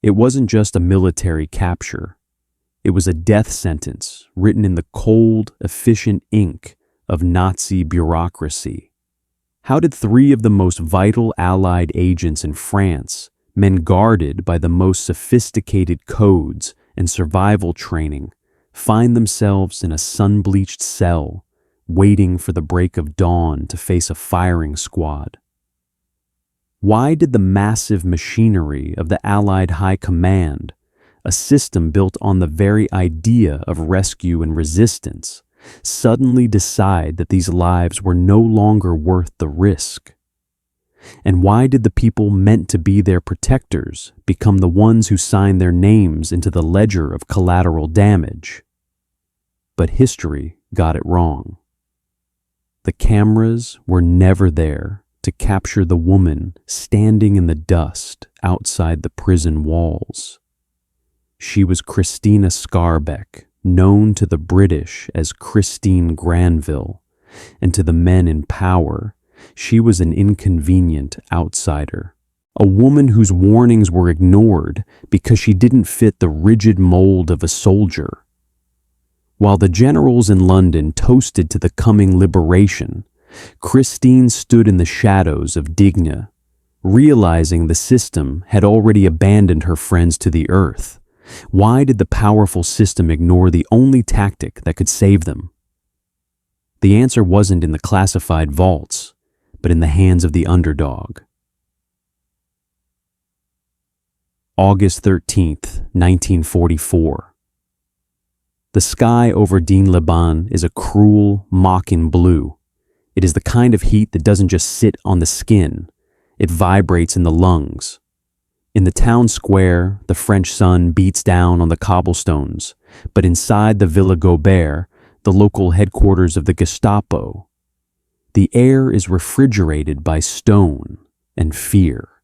It wasn't just a military capture. It was a death sentence written in the cold, efficient ink of Nazi bureaucracy. How did three of the most vital Allied agents in France, men guarded by the most sophisticated codes and survival training, find themselves in a sun-bleached cell, waiting for the break of dawn to face a firing squad? Why did the massive machinery of the Allied High Command, a system built on the very idea of rescue and resistance, suddenly decide that these lives were no longer worth the risk? And why did the people meant to be their protectors become the ones who signed their names into the ledger of collateral damage? But history got it wrong. The cameras were never there to capture the woman standing in the dust outside the prison walls. She was Krystyna Skarbek, known to the British as Christine Granville, and to the men in power, she was an inconvenient outsider, a woman whose warnings were ignored because she didn't fit the rigid mold of a soldier. While the generals in London toasted to the coming liberation, Christine stood in the shadows of Digne, realizing the system had already abandoned her friends to the earth. Why did the powerful system ignore the only tactic that could save them? The answer wasn't in the classified vaults, but in the hands of the underdog. August 13th, 1944. The sky over Digne-les-Bains is a cruel, mocking blue. It is the kind of heat that doesn't just sit on the skin, it vibrates in the lungs. In the town square, the French sun beats down on the cobblestones, but inside the Villa Gobert, the local headquarters of the Gestapo, the air is refrigerated by stone and fear.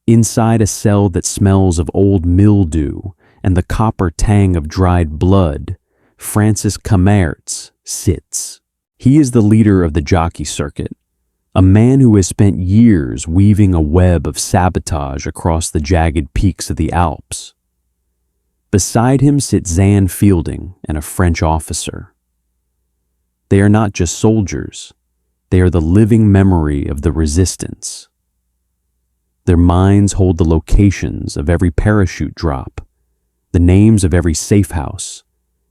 Inside a cell that smells of old mildew and the copper tang of dried blood, Francis Comrades sits. He is the leader of the jockey circuit, a man who has spent years weaving a web of sabotage across the jagged peaks of the Alps. Beside him sit Zan Fielding and a French officer. They are not just soldiers, they are the living memory of the resistance. Their minds hold the locations of every parachute drop, the names of every safe house,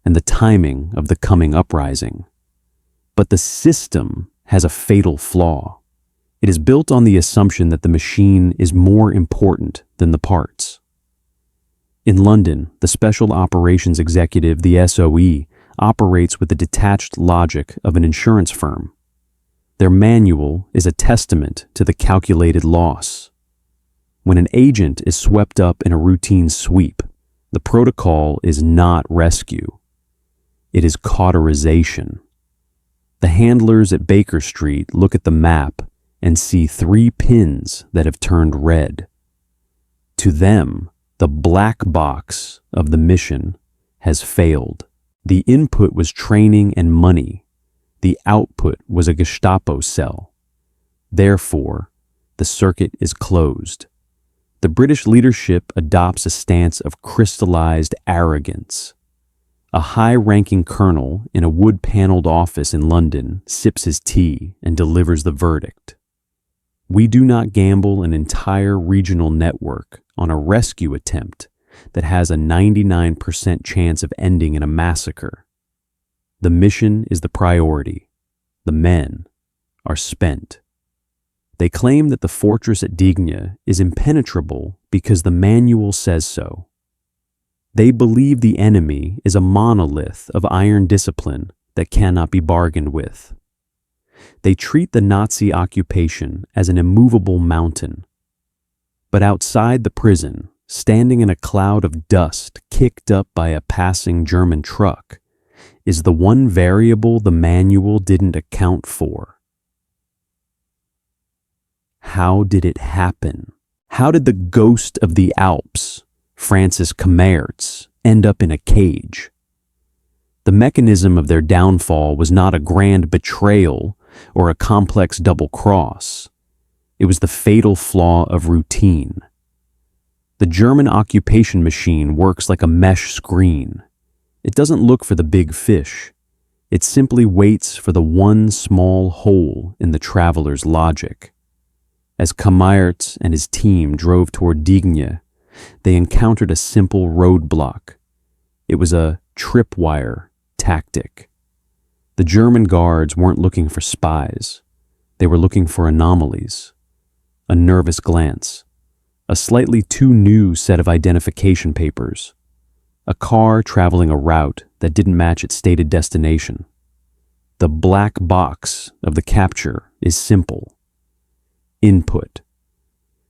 and the timing of the coming uprising. But the system has a fatal flaw. It is built on the assumption that the machine is more important than the parts. In London, the Special Operations Executive, the SOE, operates with the detached logic of an insurance firm. Their manual is a testament to the calculated loss. When an agent is swept up in a routine sweep, the protocol is not rescue. It is cauterization. The handlers at Baker Street look at the map and see 3 pins that have turned red. To them, the black box of the mission has failed. The input was training and money. The output was a Gestapo cell. Therefore, the circuit is closed. The British leadership adopts a stance of crystallized arrogance. A high-ranking colonel in a wood-paneled office in London sips his tea and delivers the verdict. We do not gamble an entire regional network on a rescue attempt that has a 99% chance of ending in a massacre. The mission is the priority. The men are spent. They claim that the fortress at Digne is impenetrable because the manual says so. They believe the enemy is a monolith of iron discipline that cannot be bargained with. They treat the Nazi occupation as an immovable mountain. But outside the prison, standing in a cloud of dust kicked up by a passing German truck, is the one variable the manual didn't account for. How did it happen? How did the ghost of the Alps, Francis Comrades, end up in a cage? The mechanism of their downfall was not a grand betrayal or a complex double cross. It was the fatal flaw of routine. The German occupation machine works like a mesh screen. It doesn't look for the big fish. It simply waits for the one small hole in the traveler's logic. As comrades and his team drove toward Digne, they encountered a simple roadblock. It was a tripwire tactic. The German guards weren't looking for spies. They were looking for anomalies. A nervous glance. A slightly too new set of identification papers. A car traveling a route that didn't match its stated destination. The black box of the capture is simple. Input.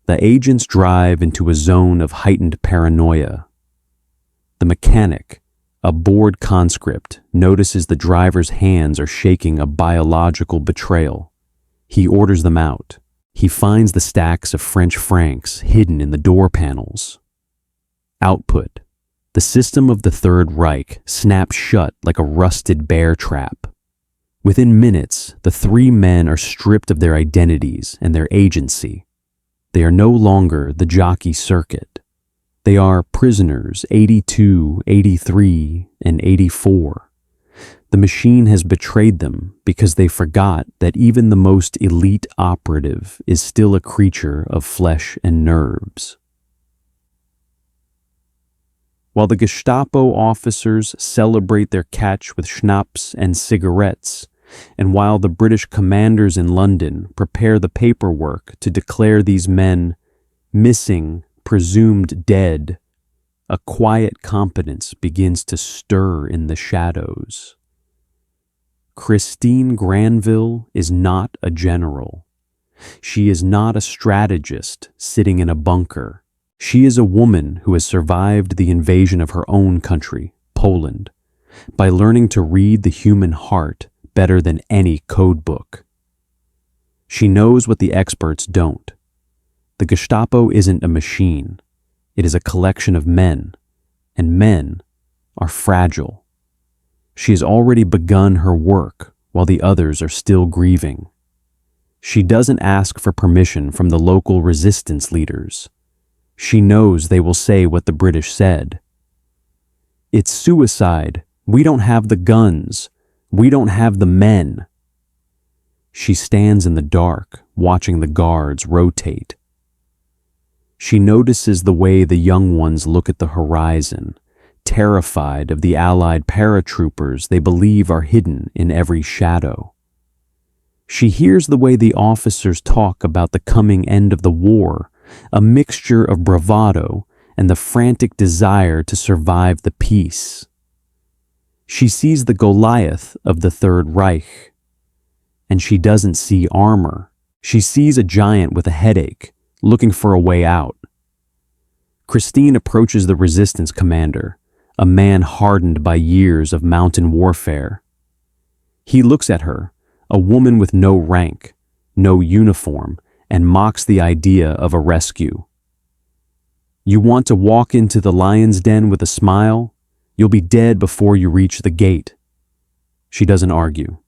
The agents drive into a zone of heightened paranoia. The mechanic, a bored conscript, notices the driver's hands are shaking a biological betrayal. He orders them out. He finds the stacks of French francs hidden in the door panels. Output. The system of the Third Reich snaps shut like a rusted bear trap. Within minutes, the three men are stripped of their identities and their agency. They are no longer the jockey circuit. They are prisoners 82, 83, and 84. The machine has betrayed them because they forgot that even the most elite operative is still a creature of flesh and nerves. While the Gestapo officers celebrate their catch with schnapps and cigarettes, and while the British commanders in London prepare the paperwork to declare these men missing, presumed dead, a quiet confidence begins to stir in the shadows. Krystyna Granville is not a general. She is not a strategist sitting in a bunker. She is a woman who has survived the invasion of her own country, Poland, by learning to read the human heart better than any code book. She knows what the experts don't. The Gestapo isn't a machine. It is a collection of men, and men are fragile. She has already begun her work while the others are still grieving. She doesn't ask for permission from the local resistance leaders. She knows they will say what the British said. It's suicide. We don't have the guns. We don't have the men. She stands in the dark, watching the guards rotate. She notices the way the young ones look at the horizon, terrified of the Allied paratroopers they believe are hidden in every shadow. She hears the way the officers talk about the coming end of the war, a mixture of bravado and the frantic desire to survive the peace. She sees the Goliath of the Third Reich, and she doesn't see armor. She sees a giant with a headache, looking for a way out. Krystyna approaches the resistance commander, a man hardened by years of mountain warfare. He looks at her, a woman with no rank, no uniform, and mocks the idea of a rescue. You want to walk into the lion's den with a smile? You'll be dead before you reach the gate. She doesn't argue.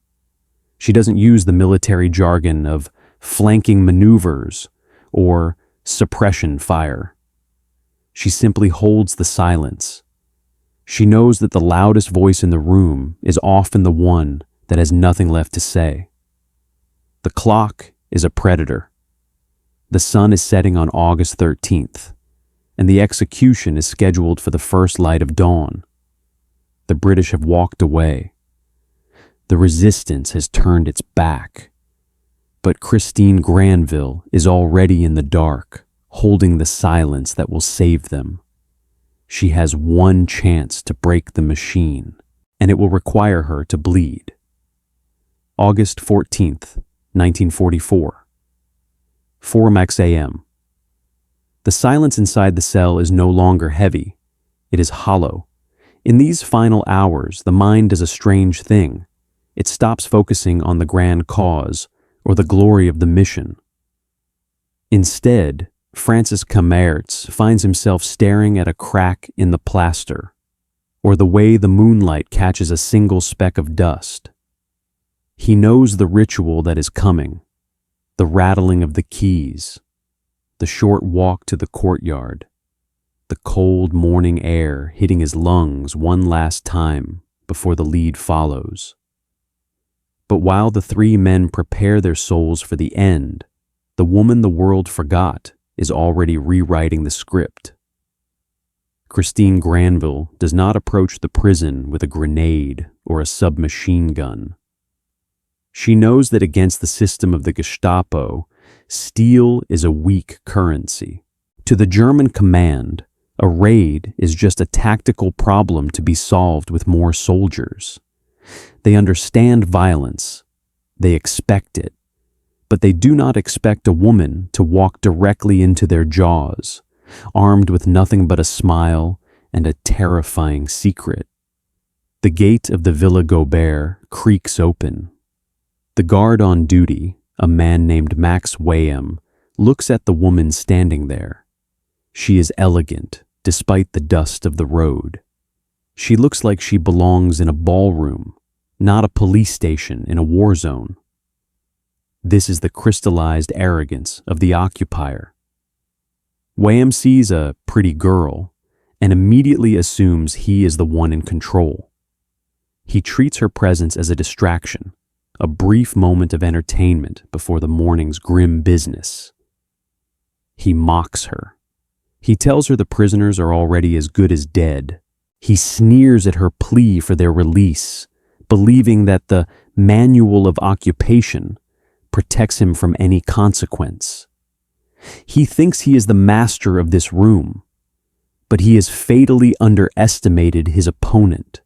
She doesn't use the military jargon of flanking maneuvers or suppression fire. She simply holds the silence. She knows that the loudest voice in the room is often the one that has nothing left to say. The clock is a predator. The sun is setting on August 13th, and the execution is scheduled for the first light of dawn. The British have walked away. The resistance has turned its back. But Krystyna Granville is already in the dark, holding the silence that will save them. She has one chance to break the machine, and it will require her to bleed. August 14th, 1944. 4 a.m. The silence inside the cell is no longer heavy. It is hollow. In these final hours, the mind does a strange thing. It stops focusing on the grand cause or the glory of the mission. Instead, Francis Commerz finds himself staring at a crack in the plaster, or the way the moonlight catches a single speck of dust. He knows the ritual that is coming, the rattling of the keys, the short walk to the courtyard, the cold morning air hitting his lungs one last time before the lead follows. But while the three men prepare their souls for the end, the woman the world forgot is already rewriting the script. Christine Granville does not approach the prison with a grenade or a submachine gun. She knows that against the system of the Gestapo, steel is a weak currency. To the German command, a raid is just a tactical problem to be solved with more soldiers. They understand violence. They expect it. But they do not expect a woman to walk directly into their jaws, armed with nothing but a smile and a terrifying secret. The gate of the Villa Gobert creaks open. The guard on duty, a man named Max Wayham, looks at the woman standing there. She is elegant, despite the dust of the road. She looks like she belongs in a ballroom, not a police station in a war zone. This is the crystallized arrogance of the occupier. Wayham sees a pretty girl and immediately assumes he is the one in control. He treats her presence as a distraction, a brief moment of entertainment before the morning's grim business. He mocks her. He tells her the prisoners are already as good as dead. He sneers at her plea for their release, believing that the manual of occupation protects him from any consequence. He thinks he is the master of this room, but he has fatally underestimated his opponent.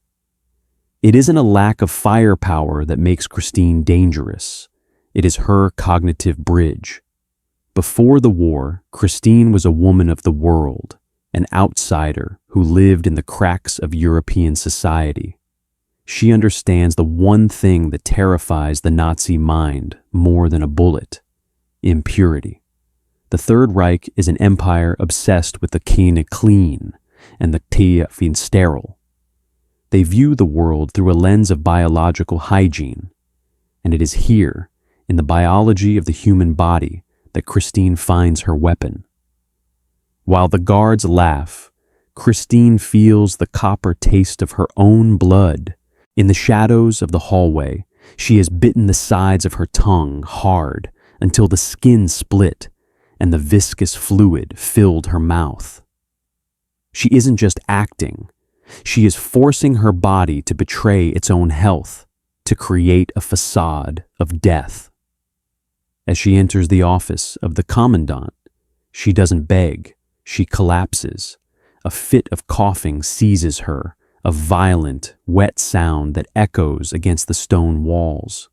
It isn't a lack of firepower that makes Christine dangerous. It is her cognitive bridge. Before the war, Christine was a woman of the world, an outsider who lived in the cracks of European society. She understands the one thing that terrifies the Nazi mind more than a bullet: impurity. The Third Reich is an empire obsessed with the keine clean and the tie sterile. They view the world through a lens of biological hygiene, and it is here, in the biology of the human body, that Christine finds her weapon. While the guards laugh, Christine feels the copper taste of her own blood. In the shadows of the hallway, she has bitten the sides of her tongue hard until the skin split and the viscous fluid filled her mouth. She isn't just acting. She is forcing her body to betray its own health, to create a facade of death. As she enters the office of the commandant, she doesn't beg, she collapses. A fit of coughing seizes her, a violent, wet sound that echoes against the stone walls.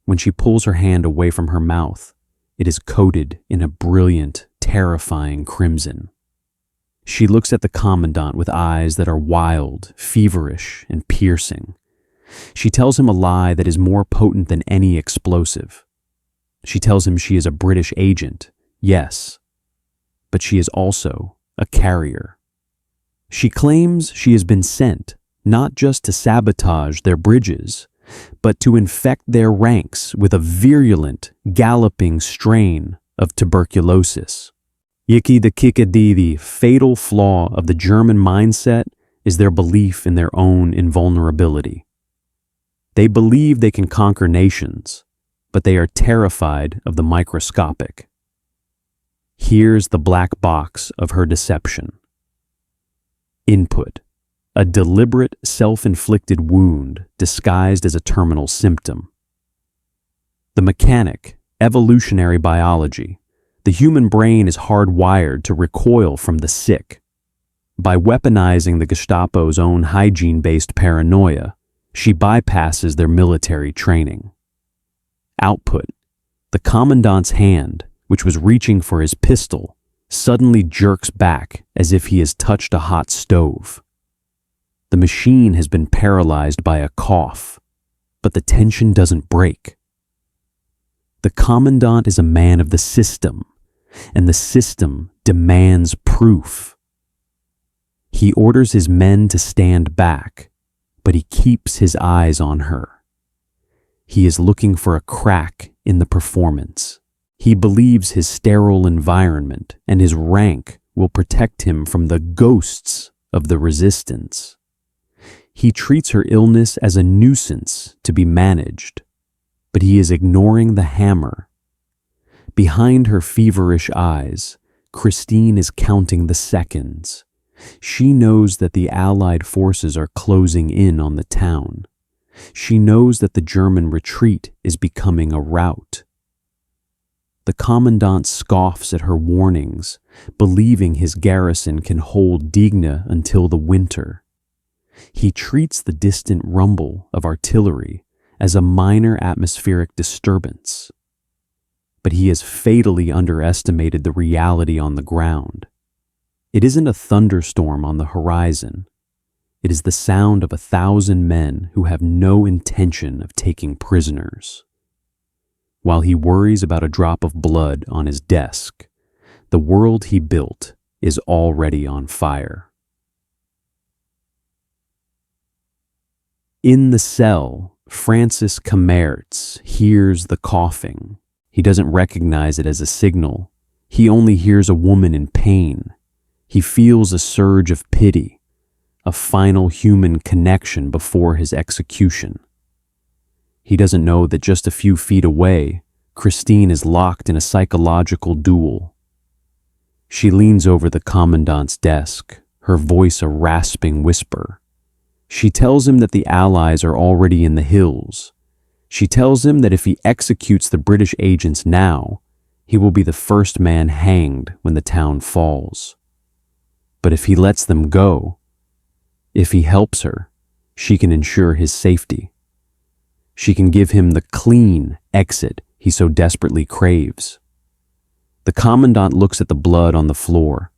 When she pulls her hand away from her mouth, it is coated in a brilliant, terrifying crimson. She looks at the commandant with eyes that are wild, feverish, and piercing. She tells him a lie that is more potent than any explosive. She tells him she is a British agent, yes, but she is also a carrier. She claims she has been sent not just to sabotage their bridges, but to infect their ranks with a virulent, galloping strain of tuberculosis. The fatal flaw of the German mindset is their belief in their own invulnerability. They believe they can conquer nations, but they are terrified of the microscopic. Here's the black box of her deception. Input: a deliberate, self-inflicted wound disguised as a terminal symptom. The mechanic, evolutionary biology. The human brain is hardwired to recoil from the sick. By weaponizing the Gestapo's own hygiene-based paranoia, she bypasses their military training. Output: the commandant's hand, which was reaching for his pistol, suddenly jerks back as if he has touched a hot stove. The machine has been paralyzed by a cough, but the tension doesn't break. The commandant is a man of the system, and the system demands proof. He orders his men to stand back, but he keeps his eyes on her. He is looking for a crack in the performance. He believes his sterile environment and his rank will protect him from the ghosts of the resistance. He treats her illness as a nuisance to be managed, but he is ignoring the hammer. Behind her feverish eyes, Krystyna is counting the seconds. She knows that the Allied forces are closing in on the town. She knows that the German retreat is becoming a rout. The commandant scoffs at her warnings, believing his garrison can hold Digne until the winter. He treats the distant rumble of artillery as a minor atmospheric disturbance. But he has fatally underestimated the reality on the ground. It isn't a thunderstorm on the horizon. It is the sound of 1,000 men who have no intention of taking prisoners. While he worries about a drop of blood on his desk, the world he built is already on fire. In the cell, Francis Comrades hears the coughing. He doesn't recognize it as a signal. He only hears a woman in pain. He feels a surge of pity, a final human connection before his execution. He doesn't know that just a few feet away, Krystyna is locked in a psychological duel. She leans over the commandant's desk, her voice a rasping whisper. She tells him that the Allies are already in the hills. She tells him that if he executes the British agents now, he will be the first man hanged when the town falls. But if he lets them go, if he helps her, she can ensure his safety. She can give him the clean exit he so desperately craves. The commandant looks at the blood on the floor.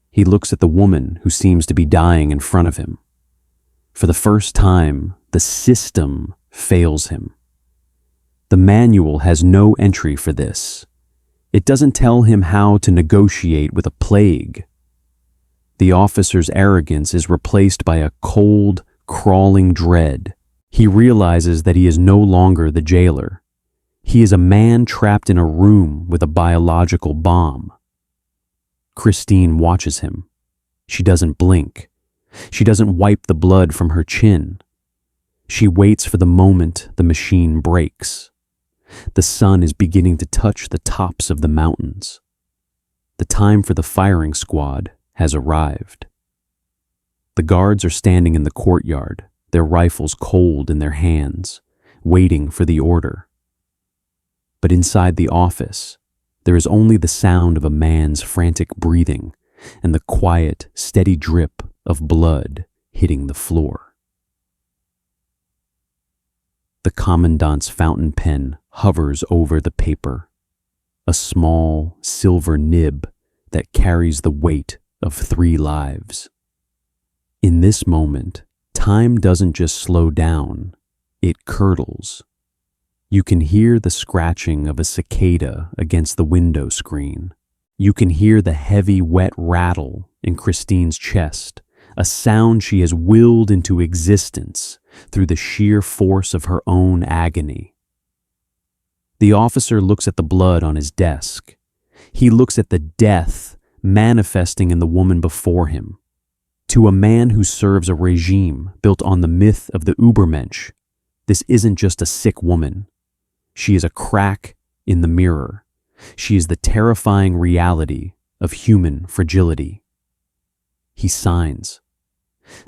He looks at the woman who seems to be dying in front of him. For the first time, the system fails him. The manual has no entry for this. It doesn't tell him how to negotiate with a plague. The officer's arrogance is replaced by a cold, crawling dread. He realizes that he is no longer the jailer. He is a man trapped in a room with a biological bomb. Krystyna watches him. She doesn't blink. She doesn't wipe the blood from her chin. She waits for the moment the machine breaks. The sun is beginning to touch the tops of the mountains. The time for the firing squad has arrived. The guards are standing in the courtyard, their rifles cold in their hands, waiting for the order. But inside the office, there is only the sound of a man's frantic breathing and the quiet, steady drip of blood hitting the floor. The commandant's fountain pen hovers over the paper, a small silver nib that carries the weight of 3 lives. In this moment, time doesn't just slow down, it curdles. You can hear the scratching of a cicada against the window screen. You can hear the heavy, wet rattle in Krystyna's chest, a sound she has willed into existence through the sheer force of her own agony. The officer looks at the blood on his desk. He looks at the death manifesting in the woman before him. To a man who serves a regime built on the myth of the Übermensch, this isn't just a sick woman. She is a crack in the mirror. She is the terrifying reality of human fragility. He signs.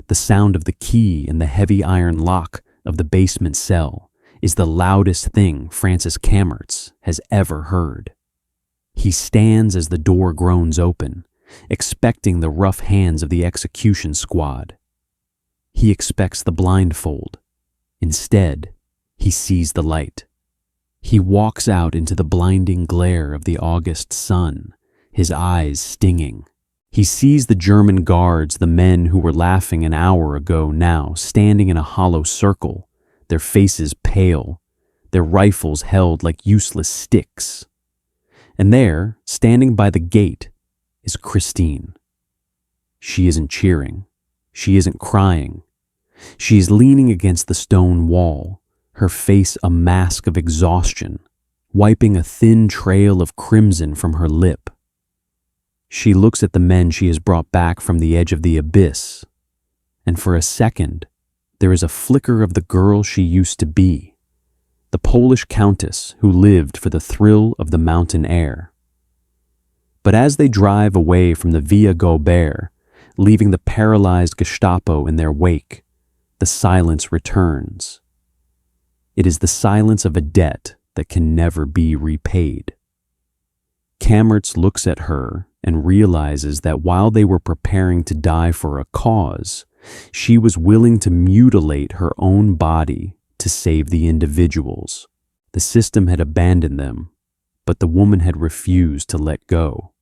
The sound of the key in the heavy iron lock of the basement cell is the loudest thing Francis Comrades has ever heard. He stands as the door groans open, expecting the rough hands of the execution squad. He expects the blindfold. Instead, he sees the light. He walks out into the blinding glare of the August sun, his eyes stinging. He sees the German guards, the men who were laughing an hour ago now, standing in a hollow circle, their faces pale, their rifles held like useless sticks. And there, standing by the gate, is Krystyna. She isn't cheering. She isn't crying. She is leaning against the stone wall, her face a mask of exhaustion, wiping a thin trail of crimson from her lip. She looks at the men she has brought back from the edge of the abyss, and for a second, there is a flicker of the girl she used to be, the Polish countess who lived for the thrill of the mountain air. But as they drive away from the Via Gobert, leaving the paralyzed Gestapo in their wake, the silence returns. It is the silence of a debt that can never be repaid. Kammertz looks at her and realizes that while they were preparing to die for a cause, she was willing to mutilate her own body to save the individuals. The system had abandoned them, but the woman had refused to let go.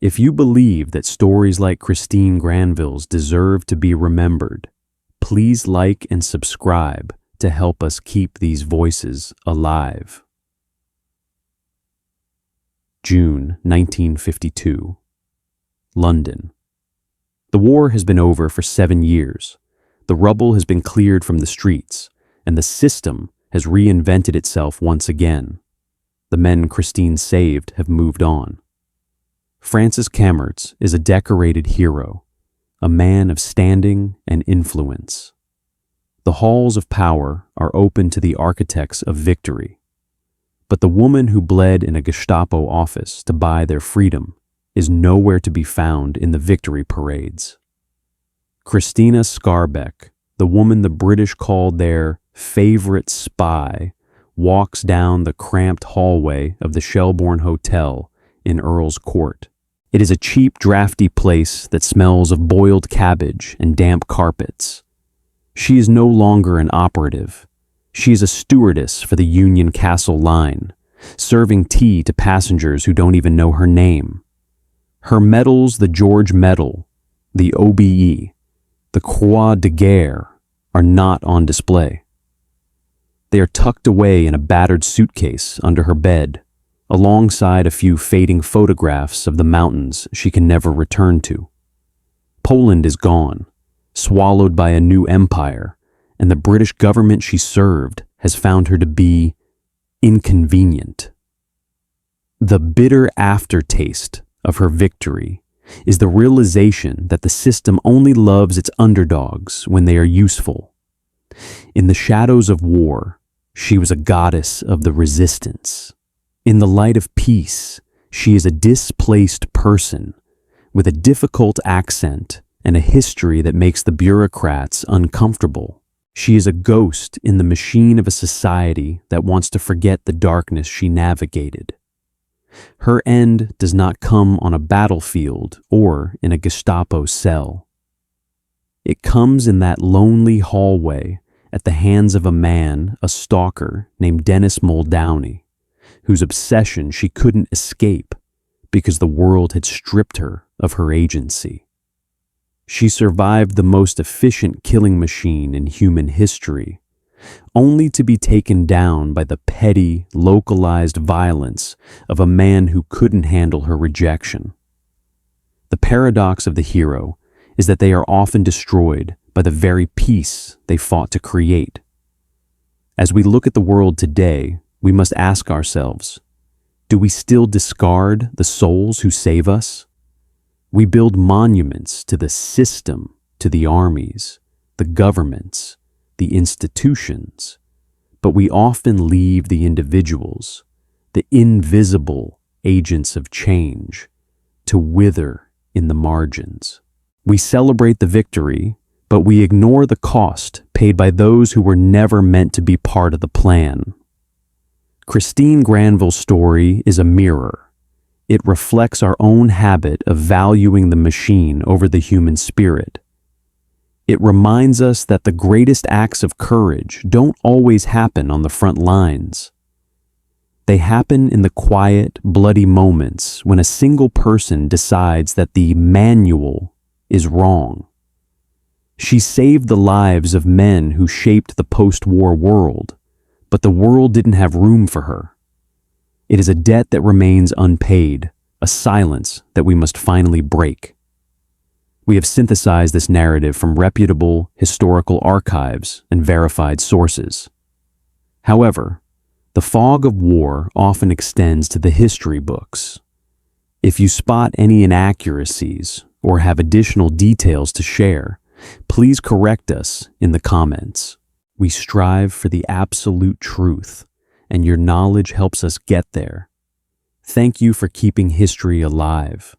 If you believe that stories like Krystyna Granville's deserve to be remembered, please like and subscribe to help us keep these voices alive. June 1952. London. The war has been over for 7 years. The rubble has been cleared from the streets, and the system has reinvented itself once again. The men Krystyna saved have moved on. Francis Kammertz is a decorated hero, a man of standing and influence. The halls of power are open to the architects of victory. But the woman who bled in a Gestapo office to buy their freedom is nowhere to be found in the victory parades. Krystyna Skarbek, the woman the British called their favorite spy, walks down the cramped hallway of the Shelbourne Hotel in Earl's Court. It is a cheap, drafty place that smells of boiled cabbage and damp carpets. She is no longer an operative. She is a stewardess for the Union Castle line, serving tea to passengers who don't even know her name. Her medals, the George Medal, the OBE, the Croix de Guerre, are not on display. They are tucked away in a battered suitcase under her bed, alongside a few fading photographs of the mountains she can never return to. Poland is gone, swallowed by a new empire, and the British government she served has found her to be inconvenient. The bitter aftertaste of her victory is the realization that the system only loves its underdogs when they are useful. In the shadows of war, she was a goddess of the resistance. In the light of peace, she is a displaced person with a difficult accent and a history that makes the bureaucrats uncomfortable. She is a ghost in the machine of a society that wants to forget the darkness she navigated. Her end does not come on a battlefield or in a Gestapo cell. It comes in that lonely hallway at the hands of a man, a stalker named Dennis Muldowney, whose obsession she couldn't escape because the world had stripped her of her agency. She survived the most efficient killing machine in human history, only to be taken down by the petty, localized violence of a man who couldn't handle her rejection. The paradox of the hero is that they are often destroyed by the very peace they fought to create. As we look at the world today, we must ask ourselves, do we still discard the souls who save us? We build monuments to the system, to the armies, the governments, the institutions, but we often leave the individuals, the invisible agents of change, to wither in the margins. We celebrate the victory, but we ignore the cost paid by those who were never meant to be part of the plan. Krystyna Granville's story is a mirror. It reflects our own habit of valuing the machine over the human spirit. It reminds us that the greatest acts of courage don't always happen on the front lines. They happen in the quiet, bloody moments when a single person decides that the manual is wrong. She saved the lives of men who shaped the post-war world, but the world didn't have room for her. It is a debt that remains unpaid, a silence that we must finally break. We have synthesized this narrative from reputable historical archives and verified sources. However, the fog of war often extends to the history books. If you spot any inaccuracies or have additional details to share, please correct us in the comments. We strive for the absolute truth, and your knowledge helps us get there. Thank you for keeping history alive.